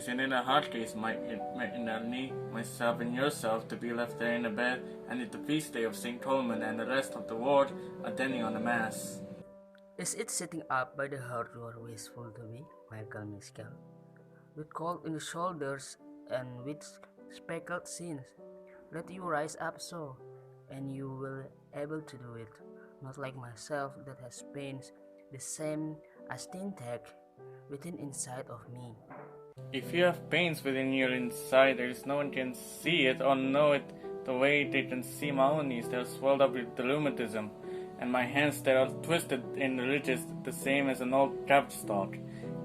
Isn't it a hard case, myself and yourself, to be left there in a bed, and at the feast day of St. Coleman and the rest of the world attending on the Mass? Is it sitting up by the heart you are wistful to be, Michael Miskel? With cold in the shoulders and with speckled sins, let you rise up so, and you will able to do it, not like myself that has pains the same as tintac within inside of me. If you have pains within your inside, there is no one can see it or know it the way they can see my own knees that are swelled up with rheumatism, and my hands that are twisted in ridges the same as an old cabbage stalk.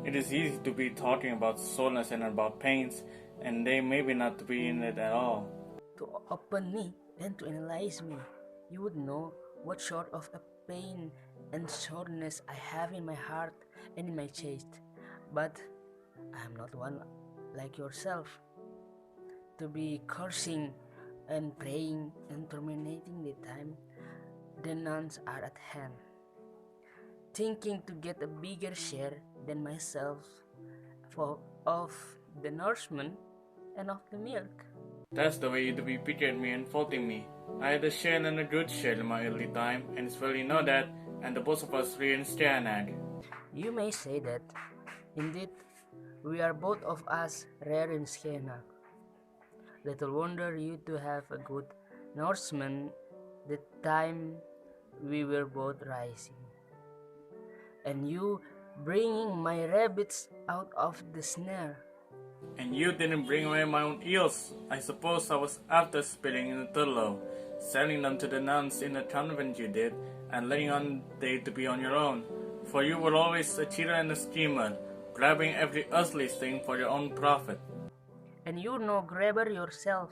It is easy to be talking about soreness and about pains, and they maybe not to be in it at all. To open me and to analyze me, you would know what sort of a pain and soreness I have in my heart and in my chest. But I am not one like yourself, to be cursing and praying and terminating the time the nuns are at hand, thinking to get a bigger share than myself of the nourishment and of the milk. That's the way you to be pictured me and faulting me. I had a share and a good share in my early time, and it's well you know that, and the both of us were in Stranag. You may say that. Indeed, we are both of us rare in Skena. Little wonder you to have a good nourishment the time we were both rising, and you bringing my rabbits out of the snare. And you didn't bring away my own eels. I suppose I was after spilling in the Turlo, selling them to the nuns in the convent you did, and letting on they to be on your own. For you were always a cheater and a schemer, grabbing every earthly thing for your own profit. And you no grabber yourself.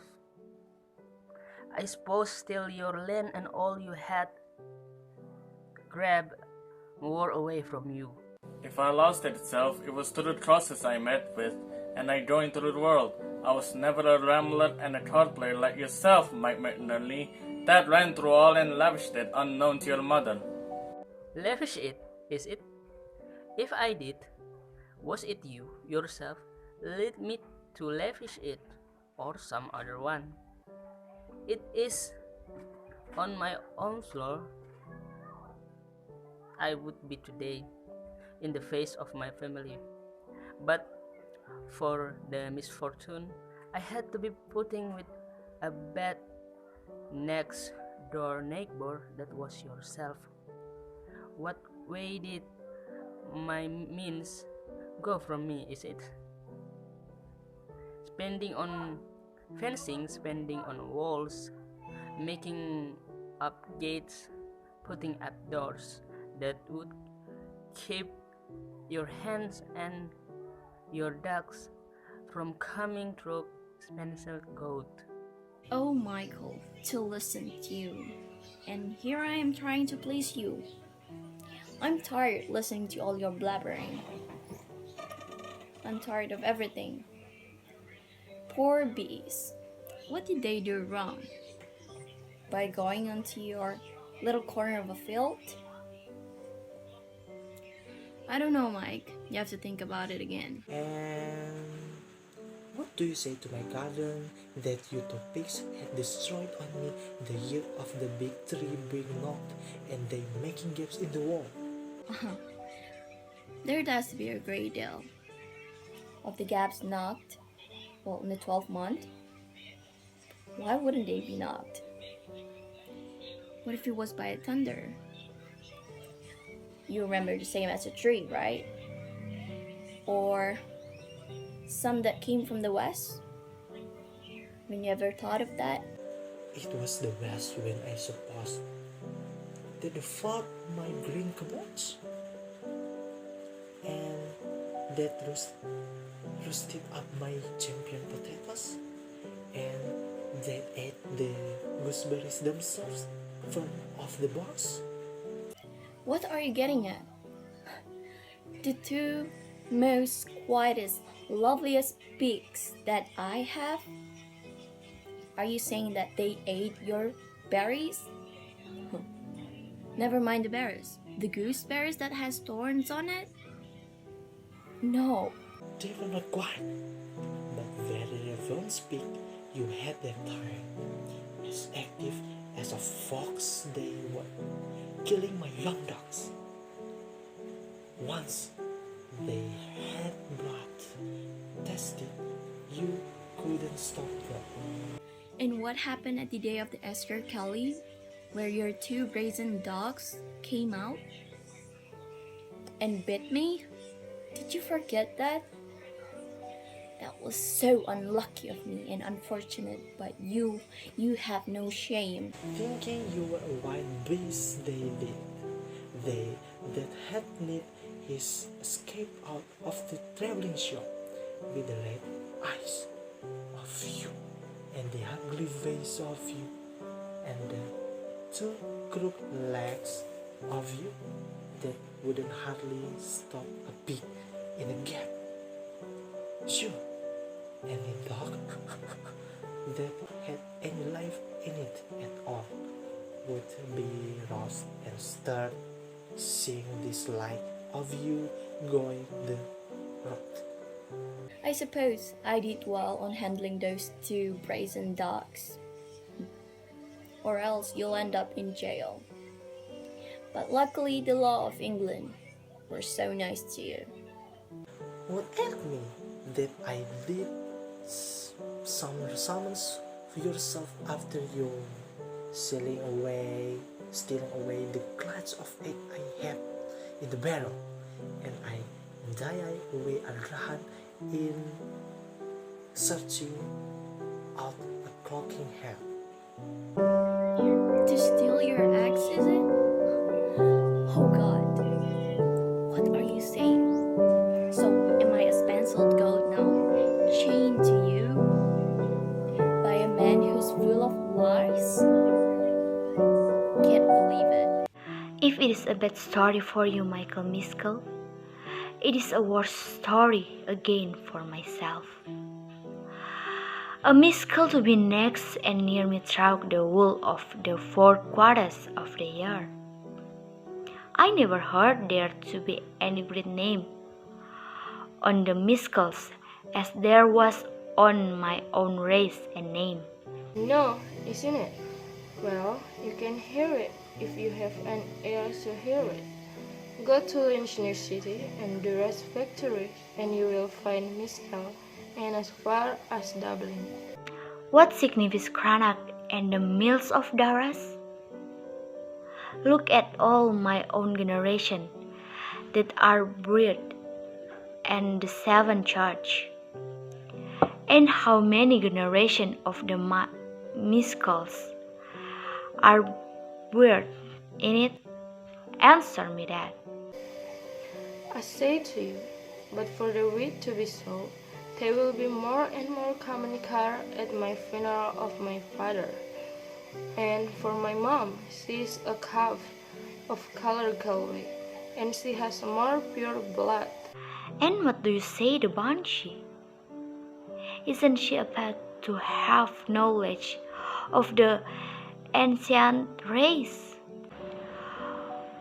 I suppose still your land and all you had grabbed wore away from you. If I lost it itself, it was to the crosses I met with, and I joined to the world. I was never a rambler and a card player like yourself, Mike McNerney, that ran through all and lavished it unknown to your mother. Lavish it, is it? If I did, was it you yourself led me to lavish it, or some other one? It is on my own floor I would be today, in the face of my family. But for the misfortune I had to be putting with a bad next door neighbor that was yourself. What way did my means go from me, is it? Spending on fencing, spending on walls, making up gates, putting up doors that would keep your hens and your ducks from coming through Spencer goat. Oh, Michael, to listen to you. And here I am trying to please you. I'm tired listening to all your blabbering. I'm tired of everything. Poor bees. What did they do wrong? By going onto your little corner of a field? I don't know, Mike. You have to think about it again. And what do you say to my garden that you topics had destroyed on me the year of the big tree being knocked and they making gaps in the wall? There does to be a great deal of the gaps knocked, well, in the 12th month. Why wouldn't they be knocked? What if it was by a thunder? You remember the same as a tree, right? Or some that came from the west? When you ever thought of that? It was the west wind, I suppose, that fought my green kibbles and that roasted up my champion potatoes and that ate the gooseberries themselves from off the box. What are you getting at? The two most quietest, loveliest pigs that I have? Are you saying that they ate your berries? Never mind the berries. The gooseberries that has thorns on it? No, They were not quiet, but very reverent speak. You had their time. As active as a fox they were, killing my young dogs. Once they had blood tested, you couldn't stop them. And what happened at the day of the Easter, Kelly, where your 2 brazen dogs came out and bit me? Did you forget that? That was so unlucky of me and unfortunate, but you have no shame. Thinking you were a wild beast, they did. They that had need his escape out of the traveling shop with the red eyes of you and the ugly face of you and the 2 crooked legs of you that wouldn't hardly stop a pig in a gap. Sure, any dog that had any life in it at all would be roast and stirred, seeing this light of you going the road. I suppose I did well on handling those 2 brazen dogs. Or else you'll end up in jail. But luckily the law of England were so nice to you. What ailed me that I did some summons yourself after you stealing away the clutch of egg I had in the barrel, and I die away a run in searching out a clocking hell. To steal your eggs, is it? Oh God, what are you saying? So am I a spancelled goat now, chained to you by a man who's full of lies? Can't believe it. If it is a bad story for you, Michael Miskell, it is a worse story again for myself. A Miskell to be next and near me throughout the whole of the 4 quarters of the year. I never heard there to be any great name on the Miskells as there was on my own race and name. No, isn't it? Well, you can hear it if you have an ear to hear it. Go to Engineer City and the Rest Factory and you will find Miskel, and as far as Dublin. What signifies Cranach and the mills of Daras? Look at all my own generation that are buried and the 7 church. And how many generations of the Miskells are buried in it? Answer me that. I say to you, but for the wheat to be sold, there will be more and more communicar at my funeral of my father. And for my mom, she is a calf of color Galway, and she has more pure blood. And what do you say the Banshee? Isn't she about to have knowledge of the ancient race?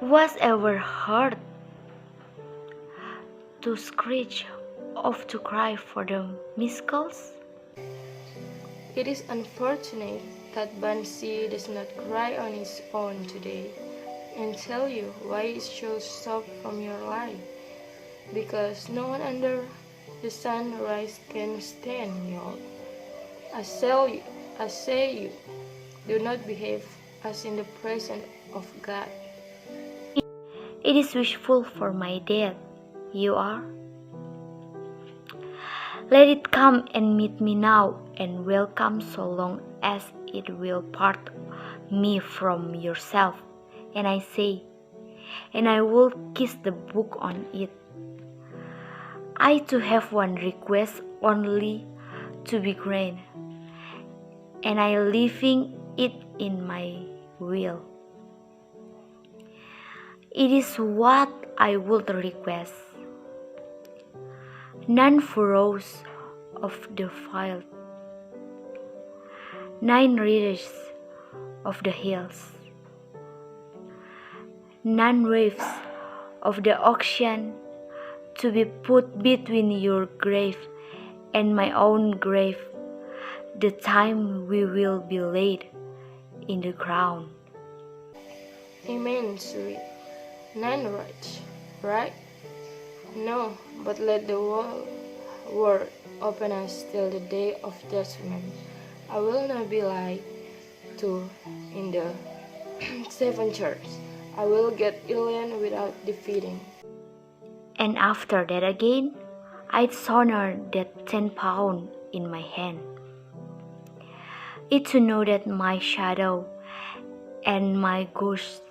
Was ever heard to screech or to cry for the Miskells? It is unfortunate that Bansi does not cry on its own today and tell you why it should stop from your life, because no one under the sunrise can stand you. I say you, do not behave as in the presence of God. It is wishful for my death, you are. Let it come and meet me now, and welcome so long as it will part me from yourself. And I say, and I will kiss the book on it. I too have one request only to be granted, and I leaving it in my will. It is what I would request. None furrows of the field, 9 ridges of the hills, none waves of the ocean to be put between your grave and my own grave, the time we will be laid in the ground. Amen, sweet. 9 right? No, but let the word open us till the day of judgment. I will not be lied to in the 7 church. I will get alien without defeating. And after that again, I'd honor that 10 pound in my hand. It to know that my shadow and my ghost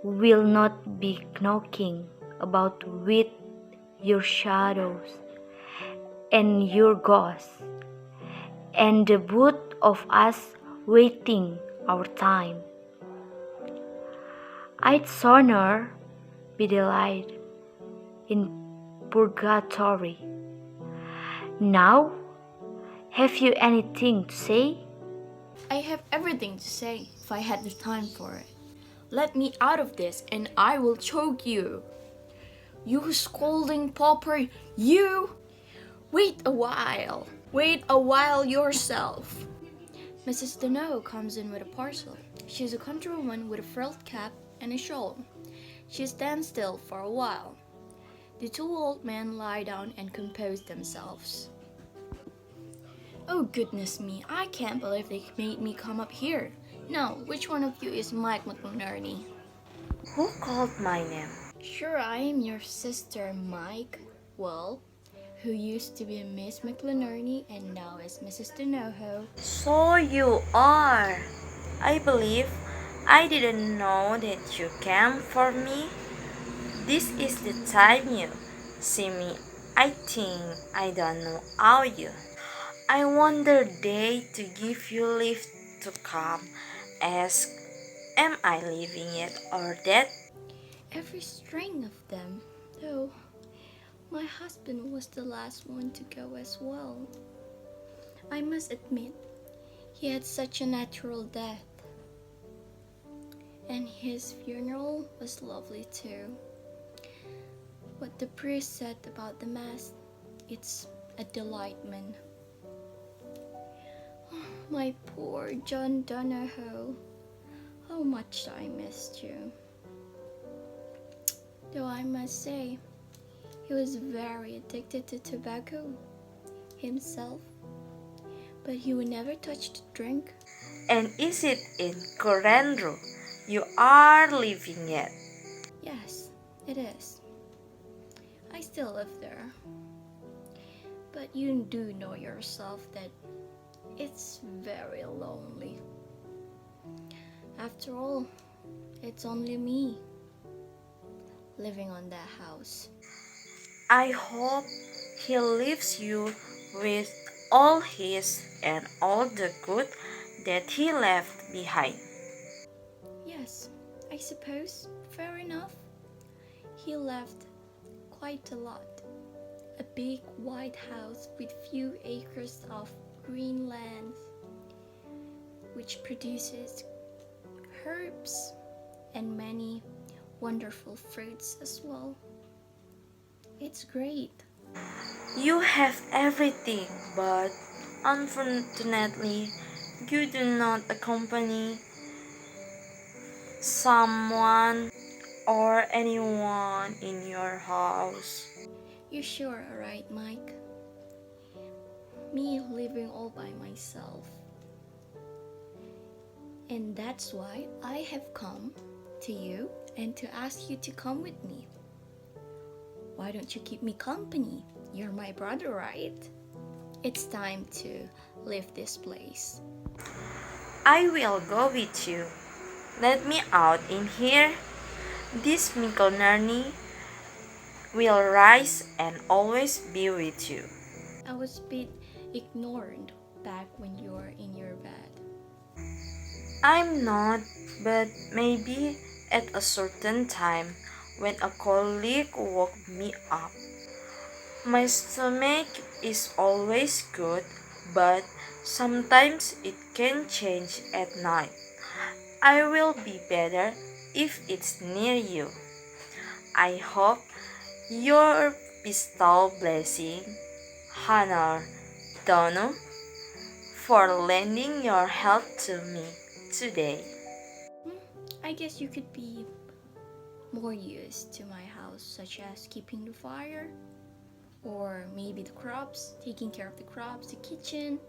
will not be knocking about with your shadows and your ghosts, and the both of us waiting our time. I'd sooner be the light in purgatory. Now, have you anything to say? I have everything to say if I had the time for it. Let me out of this and I will choke you. You scolding pauper, you! Wait a while. Wait a while yourself. Mrs. Deneau comes in with a parcel. She's a countrywoman with a frilled cap and a shawl. She stands still for a while. The 2 old men lie down and compose themselves. Oh goodness me, I can't believe they made me come up here. Now, which one of you is Mike McInerney? Who called my name? Sure, I am your sister, Mike. Well, who used to be Miss McInerney and now is Mrs. Donoho. So you are. I believe I didn't know that you came for me. This is the time you see me. I think I don't know how you. I wonder they to give you leave to come. Ask, am I living yet or dead? Every string of them, though my husband was the last one to go as well. I must admit, he had such a natural death. And his funeral was lovely too. What the priest said about the mass, it's a delightment. My poor John Donoho, how much I missed you. Though I must say, he was very addicted to tobacco himself, but he would never touch the drink. And is it in Corendro you are living yet? Yes, it is. I still live there. But you do know yourself that it's very lonely. After all, it's only me living on that house. I hope he leaves you with all his and all the good that he left behind. Yes, I suppose, fair enough. He left quite a lot. A big white house with few acres of green land, which produces herbs and many wonderful fruits as well. It's great. You have everything, but unfortunately, you do not accompany someone or anyone in your house. You sure are right, Mike? Me living all by myself. And that's why I have come to you and to ask you to come with me. Why don't you keep me company? You're my brother, right? It's time to leave this place. I will go with you. Let me out in here. This Mikonarni will rise and always be with you. I was a bit ignored back when you were in your bed. I'm not, but maybe at a certain time when a colleague woke me up. My stomach is always good, but sometimes it can change at night. I will be better if it's near you. I hope your bestow blessing, honor, Dono, for lending your help to me today. I guess you could be more used to my house, such as keeping the fire, or maybe the crops, taking care of the crops, the kitchen,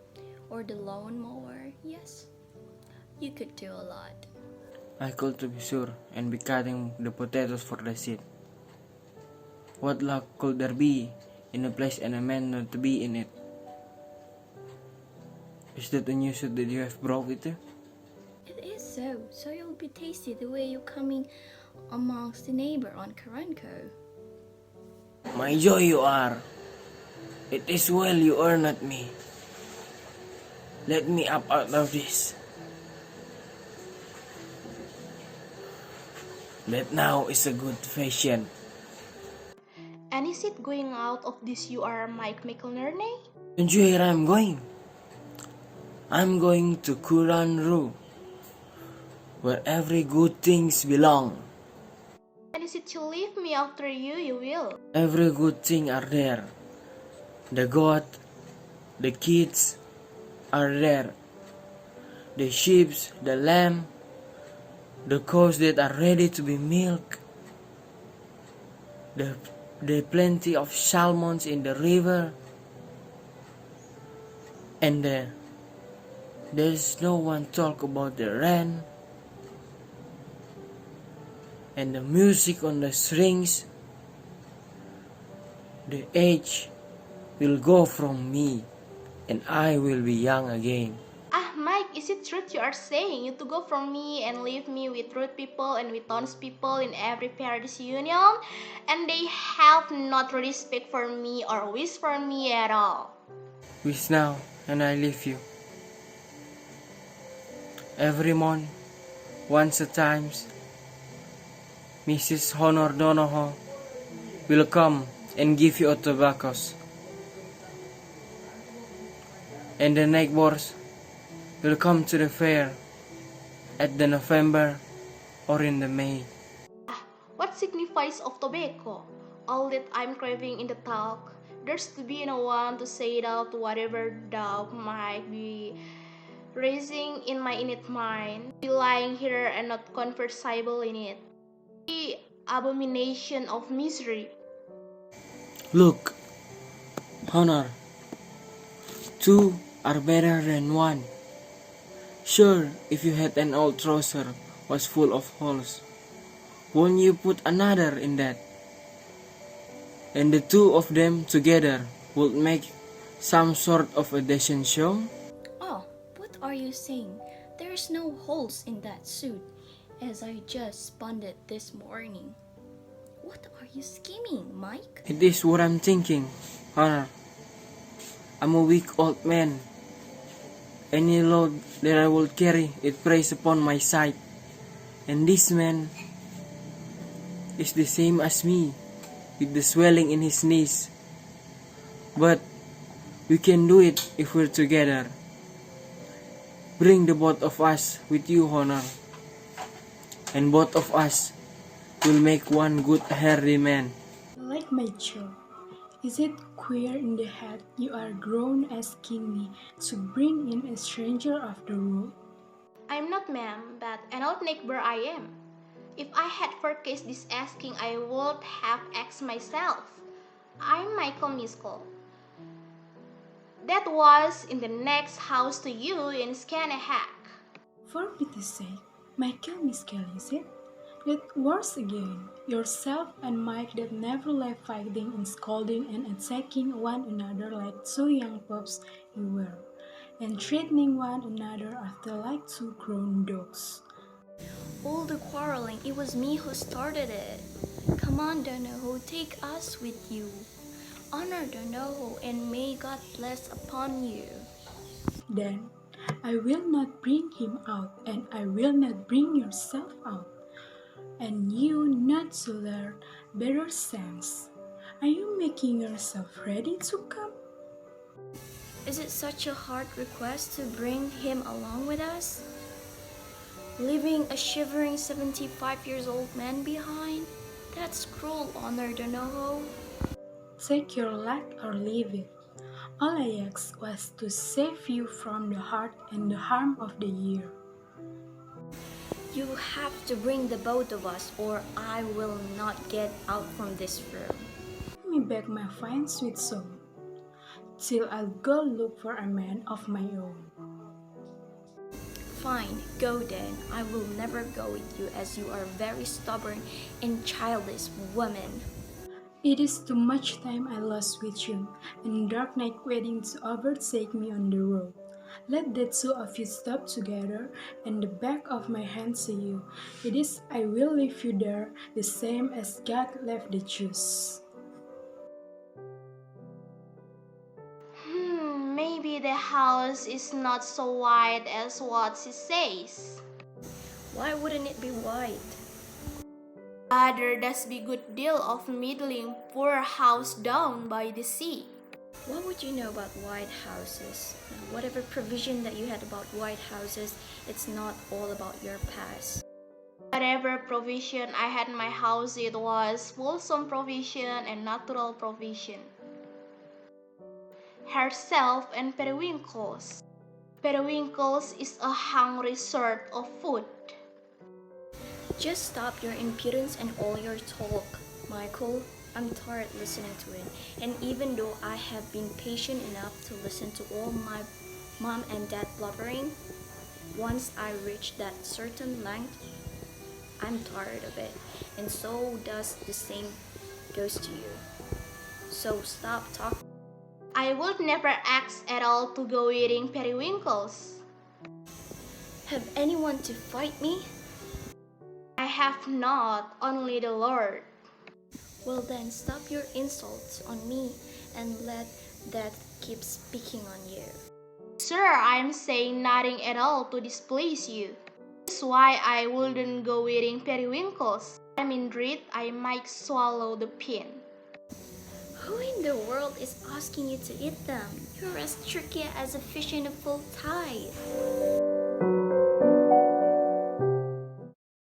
or the lawn mower. Yes, you could do a lot. I could to be sure and be cutting the potatoes for the seed. What luck could there be in a place and a man not to be in it? Is that a new suit that you have brought with you? It is so. So you'll be tasty the way you're coming amongst the neighbor on Karanko. My joy you are. It is well you earn at me. Let me up out of this. That now is a good fashion. And is it going out of this you are Mike McIlnerney? Don't you hear I'm going? I'm going to Kuranru, where every good things belong. And is it to leave me after you will? Every good thing are there. The goat, the kids are there. The sheep, the lamb, the cows that are ready to be milked. The plenty of salmons in the river. And there's no one talk about the rain. And the music on the strings. The age will go from me, and I will be young again. Ah, Mike, is it truth you are saying? You to go from me and leave me with rude people and with townspeople in every Paradise Union, and they have not respect for me or wish for me at all. Wish now, and I leave you. Every month, once a times, Mrs. Honor Donoho will come and give you a tobaccos. And the neighbors will come to the fair at the November or in the May. What signifies of tobacco? All that I'm craving in the talk. There's to be no one to say it out whatever doubt might be raising in my innate mind. Be lying here and not conversable in it. The abomination of misery. Look, Honor, 2 are better than 1. Sure, if you had an old trouser was full of holes, won't you put another in that? And the 2 of them together would make some sort of a decent show? Oh, what are you saying? There's no holes in that suit, as I just spun it this morning. What are you scheming, Mike? It is what I'm thinking, Honor. I'm a weak old man. Any load that I will carry, it preys upon my side. And this man is the same as me, with the swelling in his knees. But we can do it if we're together. Bring the both of us with you, Honor. And both of us will make one good hairy man. Like my joke. Is it queer in the head you are grown asking me to bring in a stranger of the world? I'm not, ma'am, but an old neighbor I am. If I had forecast this asking, I would have asked myself. I'm Michael Miskell. That was in the next house to you in Scanahak. For pity's sake, Michael Miskell, is it? That worse again, yourself and Mike that never left fighting and scolding and attacking one another like 2 young pups you were, and threatening one another after like 2 grown dogs. All the quarreling, it was me who started it. Come on, Donoho, take us with you. Honor Donoho, and may God bless upon you. Then I will not bring him out, and I will not bring yourself out. And you not to learn better sense. Are you making yourself ready to come? Is it such a hard request to bring him along with us? Leaving a shivering 75 years old man behind? That's cruel, Honor Donoho. Take your luck or leave it. All I asked was to save you from the hurt and the harm of the year. You have to bring the both of us, or I will not get out from this room. Give me back my fine sweet soul, till I'll go look for a man of my own. Fine, go then. I will never go with you, as you are a very stubborn and childish woman. It is too much time I lost with you, and dark night waiting to overtake me on the road. Let the two of you stop together, and the back of my hand say you. It is I will leave you there, the same as God left the Jews. Maybe the house is not so wide as what she says. Why wouldn't it be white? There does be good deal of middling poor house down by the sea. What would you know about white houses? Whatever provision that you had about white houses, it's not all about your past. Whatever provision I had in my house, it was wholesome provision and natural provision. Herself and periwinkles. Periwinkles is a hungry sort of food. Just stop your impudence and all your talk, Michael. I'm tired listening to it. And even though I have been patient enough to listen to all my mom and dad blubbering, once I reach that certain length, I'm tired of it. And so does the same goes to you. So stop talking. I would never ask at all to go eating periwinkles. Have anyone to fight me? I have not, only the Lord. Well then, stop your insults on me and let that keep speaking on you. Sir, I'm saying nothing at all to displease you. That's why I wouldn't go eating periwinkles. I'm in dread, I might swallow the pin. Who in the world is asking you to eat them? You're as tricky as a fish in a full tide.